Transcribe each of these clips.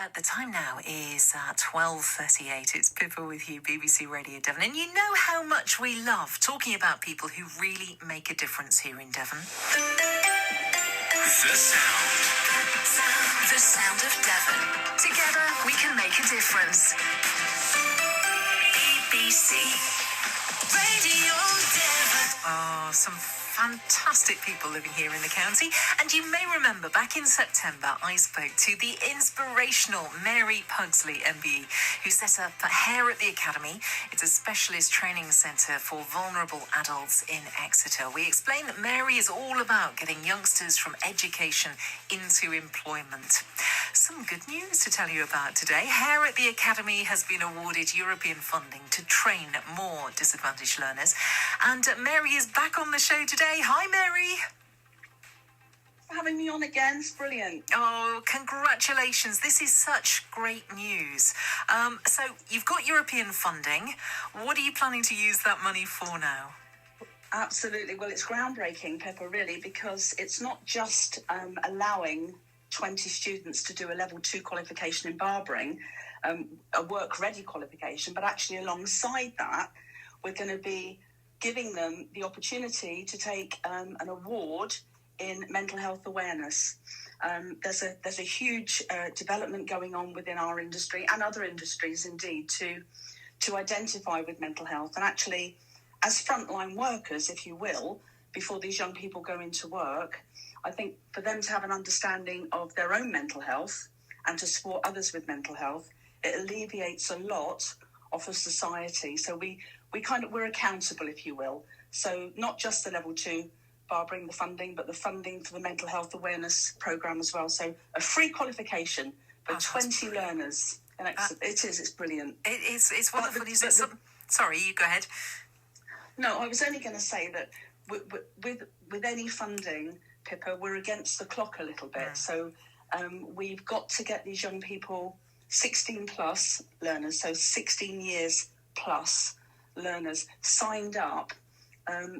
The time now is 12:38. It's Pippa with you, BBC Radio Devon. And you know how much we love talking about people who really make a difference here in Devon. The sound. The sound of Devon. Together we can make a difference. BBC Radio Devon. Oh, some fantastic people living here in the county. And you may remember back in September, I spoke to the inspirational Mary Pugsley, MBE, who set up Hair at the Academy. It's a specialist training centre for vulnerable adults in Exeter. We explained that Mary is all about getting youngsters from education into employment. Some good news to tell you about today. Hair at the Academy has been awarded European funding to train more disadvantaged learners. And Mary is back on the show today. Hi, Mary. For having me on again. It's brilliant. Oh, congratulations. This is such great news. So you've got European funding. What are you planning to use that money for now? Absolutely. Well, it's groundbreaking, Pippa, really, because it's not just allowing 20 students to do a level 2 qualification in barbering, a work-ready qualification, but actually alongside that, we're going to be giving them the opportunity to take an award in mental health awareness. There's a huge development going on within our industry and other industries indeed to identify with mental health, and actually as frontline workers, if you will, before these young people go into work, I think for them to have an understanding of their own mental health and to support others with mental health, it alleviates a lot of a society. So we're accountable, if you will. So not just the level 2 barbering, the funding, but the funding for the mental health awareness programme as well. So a free qualification for 20 learners. And it's brilliant. It's wonderful. Sorry, you go ahead. No, I was only going to say that with any funding, Pippa, we're against the clock a little bit. So we've got to get these young people 16 plus learners, so 16 years plus learners signed up,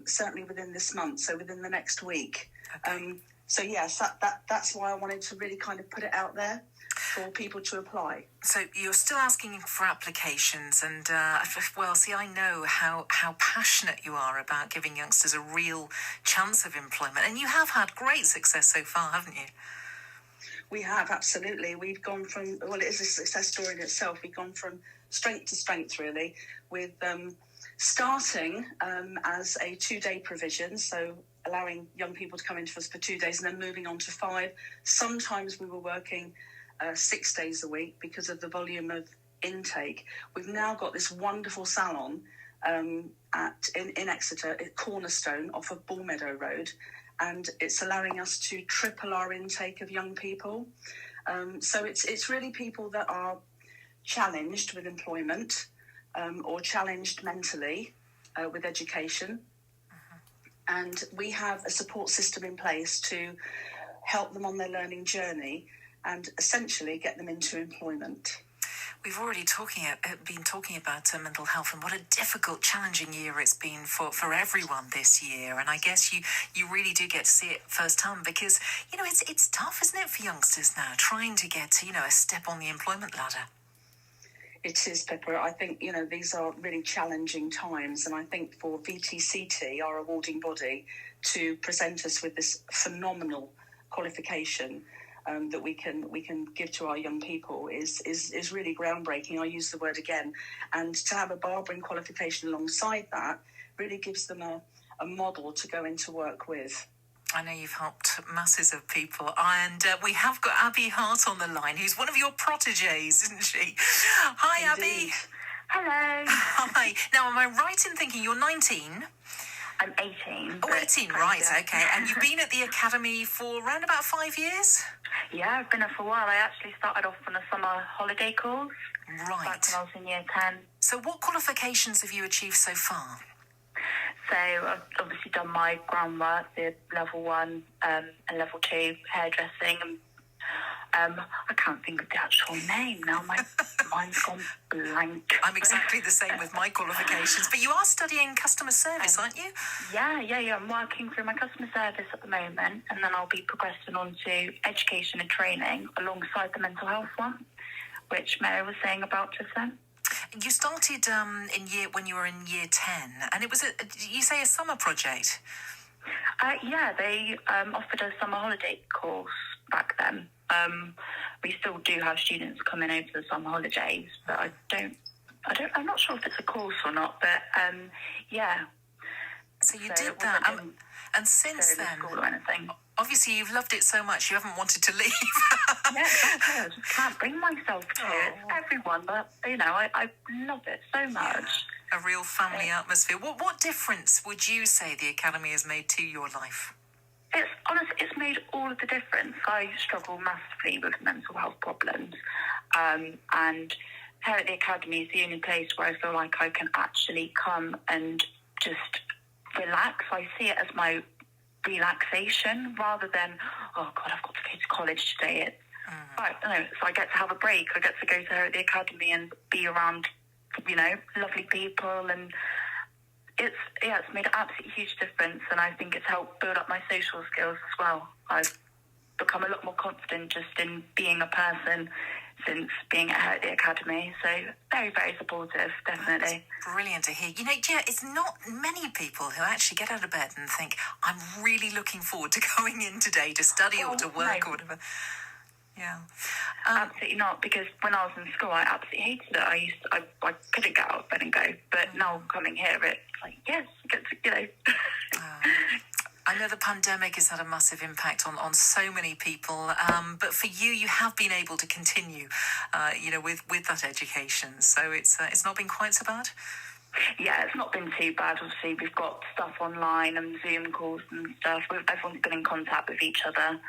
certainly within this month, so within the next week. Okay. So yes, that's why I wanted to really kind of put it out there for people to apply. So you're still asking for applications, and I know how passionate you are about giving youngsters a real chance of employment, and you have had great success so far, haven't you? We have, absolutely. We've gone from, well, it is a success story in itself. We've gone from strength to strength, really, with starting as a 2-day provision, so allowing young people to come into us for 2 days and then moving on to 5. Sometimes we were working 6 days a week because of the volume of intake. We've now got this wonderful salon in Exeter, at Cornerstone, off of Bullmeadow Road, and it's allowing us to triple our intake of young people. So it's really people that are challenged with employment or challenged mentally with education. And we have a support system in place to help them on their learning journey and essentially get them into employment. We've already been talking about mental health and what a difficult, challenging year it's been for everyone this year. And I guess you really do get to see it firsthand because, it's tough, isn't it, for youngsters now, trying to get to, a step on the employment ladder. It is, Pippa. I think, these are really challenging times. And I think for VTCT, our awarding body, to present us with this phenomenal qualification that we can give to our young people is really groundbreaking. I use the word again. And to have a barbering qualification alongside that really gives them a model to go into work with. I know you've helped masses of people, and we have got Abi Hart on the line, who's one of your protégés, isn't she? Hi, Indeed. Abi. Hello. Hi. Now, am I right in thinking you're 19? I'm 18. Oh, 18, right, okay. And you've been at the Academy for around about 5 years? Yeah, I've been there for a while. I actually started off on a summer holiday course. Right. Back when I was in year 10. So what qualifications have you achieved so far? So I've obviously done my groundwork, the level 1 and level 2 hairdressing, and I can't think of the actual name now. My mind's gone blank. I'm exactly the same with my qualifications, but you are studying customer service, aren't you? Yeah. I'm working through my customer service at the moment, and then I'll be progressing on to education and training alongside the mental health one. which Mary was saying about just then. You started when you were in year 10, and it was you say a summer project. Yeah, they offered a summer holiday course back then. We still do have students coming over the summer holidays, but I'm not sure if it's a course or not, but yeah. So you did that, and since then, obviously you've loved it so much you haven't wanted to leave. Yeah, I just can't bring myself to it. It's everyone, but I love it so much. Yeah, a real family atmosphere. What difference would you say the Academy has made to your life? It's made all of the difference. I struggle massively with mental health problems, and here at the Academy is the only place where I feel like I can actually come and just relax. I see it as my relaxation rather than, oh God, I've got to go to college today. So I get to have a break. I get to go to her at the Academy and be around, lovely people, and it's made an absolutely huge difference, and I think it's helped build up my social skills as well. I've become a lot more confident just in being a person since being at the Academy. So very, very supportive, definitely. That's brilliant to hear. It's not many people who actually get out of bed and think, I'm really looking forward to going in today to study or to work or whatever. Yeah. Absolutely not, because when I was in school, I absolutely hated it. I couldn't get out of bed and go, but now coming here, it's like, yes, I get to. I know the pandemic has had a massive impact on so many people, but for you have been able to continue, with that education. So it's not been quite so bad. Yeah, it's not been too bad. Obviously, we've got stuff online and Zoom calls and stuff. Everyone's been in contact with each other.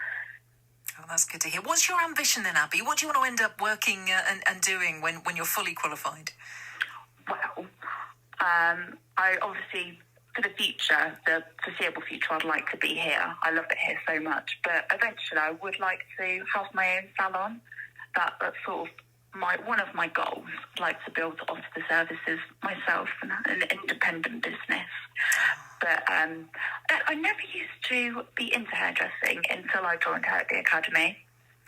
Oh, that's good to hear. What's your ambition then, Abi? What do you want to end up working and doing when you're fully qualified? Well, I obviously, for the future, the foreseeable future, I'd like to be here. I love it here so much. But eventually, I would like to have my own salon. That's sort of one of my goals. I'd like to be able to offer the services myself and an independent business. But I never used to be into hairdressing until I joined her at the Academy.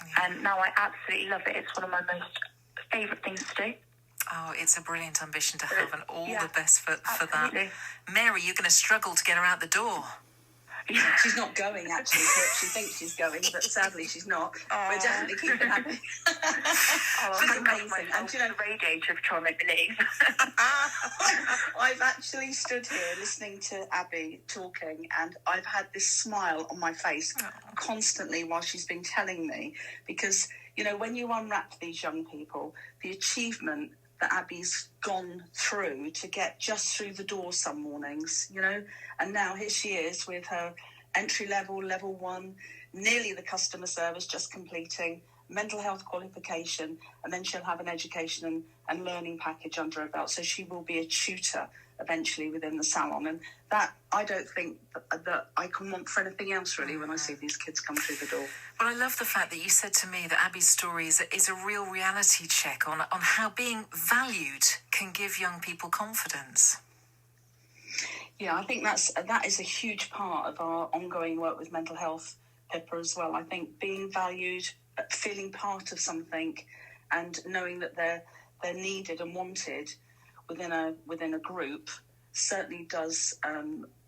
Yeah. And now I absolutely love it. It's one of my most favourite things to do. Oh, it's a brilliant ambition to have, and all the best for that. Mary, you're going to struggle to get her out the door. She's not going, actually. She thinks she's going, but sadly she's not. We're definitely keeping happy. It's amazing. And the radiator trying to make me leave. I've actually stood here listening to Abi talking, and I've had this smile on my face constantly while she's been telling me, because, when you unwrap these young people, the achievement that Abi's gone through to get just through the door some mornings, and now here she is with her entry level 1, nearly the customer service, just completing mental health qualification, and then she'll have an education and learning package under her belt, so she will be a tutor eventually within the salon. And that, I don't think that I can want for anything else, really, when I see these kids come through the door. Well, I love the fact that you said to me that Abi's story is a real reality check on how being valued can give young people confidence. Yeah, I think that is a huge part of our ongoing work with mental health, Pippa, as well. I think being valued, feeling part of something, and knowing that they're needed and wanted within a group certainly does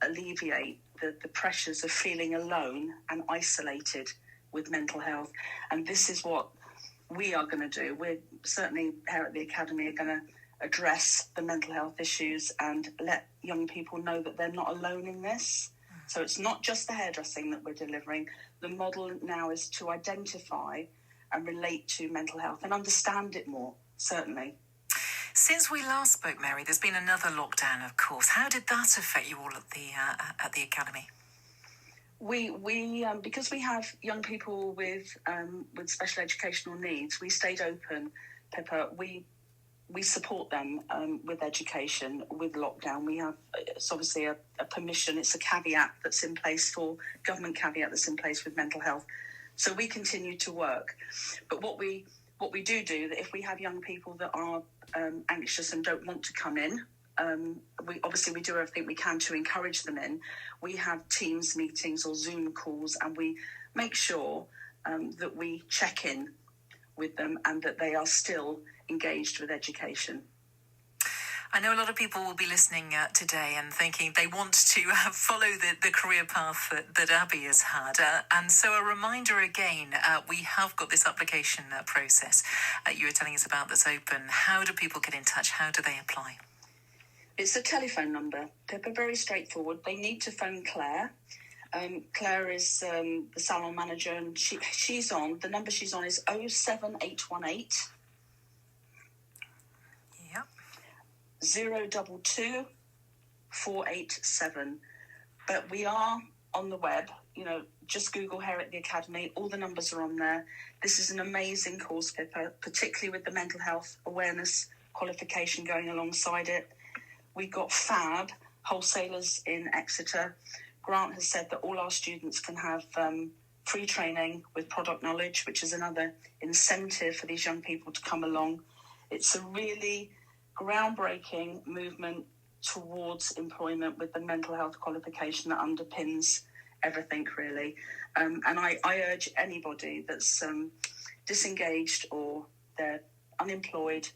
alleviate the pressures of feeling alone and isolated with mental health. And this is what we are going to do. We're certainly here at the Academy are going to address the mental health issues and let young people know that they're not alone in this. So it's not just the hairdressing that we're delivering. The model now is to identify and relate to mental health and understand it more, certainly. Since we last spoke, Mary, there's been another lockdown, of course. How did that affect you all at the Academy? We because we have young people with special educational needs, we stayed open, Pippa. We support them with education, with lockdown. We have, it's obviously a permission, it's a caveat that's in place government caveat that's in place with mental health. So we continue to work. But what we do that if we have young people that are anxious and don't want to come in, we do everything we can to encourage them in. We have Teams meetings or Zoom calls, and we make sure that we check in with them and that they are still engaged with education. I know a lot of people will be listening today and thinking they want to follow the career path that Abi has had. And so a reminder again, we have got this application process you were telling us about that's open. How do people get in touch? How do they apply? It's a telephone number, Pippa, very straightforward. They need to phone Claire. Claire is the salon manager, and she's on. The number she's on is 07818 022 487. But we are on the web, just Google Hair at the Academy. All the numbers are on there. This is an amazing course, Pippa, particularly with the mental health awareness qualification going alongside it. We got fab wholesalers in Exeter. Grant has said that all our students can have free training with product knowledge, which is another incentive for these young people to come along. It's a really groundbreaking movement towards employment with the mental health qualification that underpins everything, really. And I urge anybody that's disengaged or they're unemployed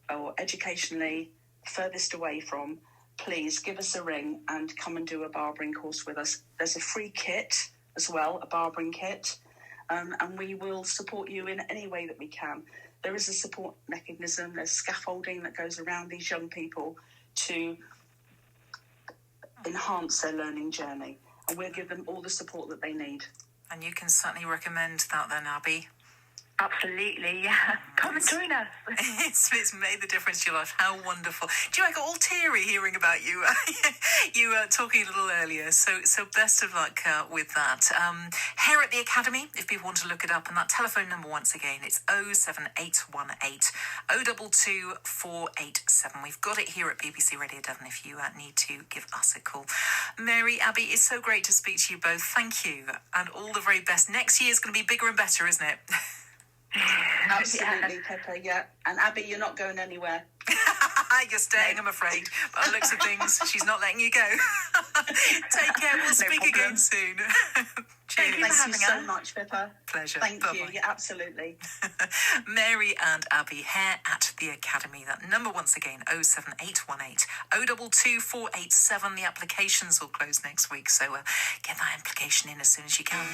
or educationally furthest away from, please give us a ring and come and do a barbering course with us. There's a free kit as well, a barbering kit, and we will support you in any way that we can. There is a support mechanism, there's scaffolding that goes around these young people to enhance their learning journey, and we'll give them all the support that they need. And you can certainly recommend that then, Abi. Absolutely, yeah. Come and join us. It's made the difference to your life. How wonderful. Do you know, I got all teary hearing about you. You were talking a little earlier, so best of luck with that. Hair at the Academy, if people want to look it up, and that telephone number once again, it's 07818 022 487. We've got it here at BBC Radio Devon if you need to give us a call. Mary, Abi, it's so great to speak to you both. Thank you, and all the very best. Next year's going to be bigger and better, isn't it? Absolutely, Pippa, yeah. And Abi, you're not going anywhere. You're staying, I'm afraid. By the looks of things, she's not letting you go. Take care, we'll speak again soon. Cheers. Thank you so much, Pippa. Pleasure. Thank Bye-bye. you, yeah, absolutely. Mary and Abi, Hair at the Academy. That number once again, 07818 022 487. The applications will close next week, so get that application in as soon as you can.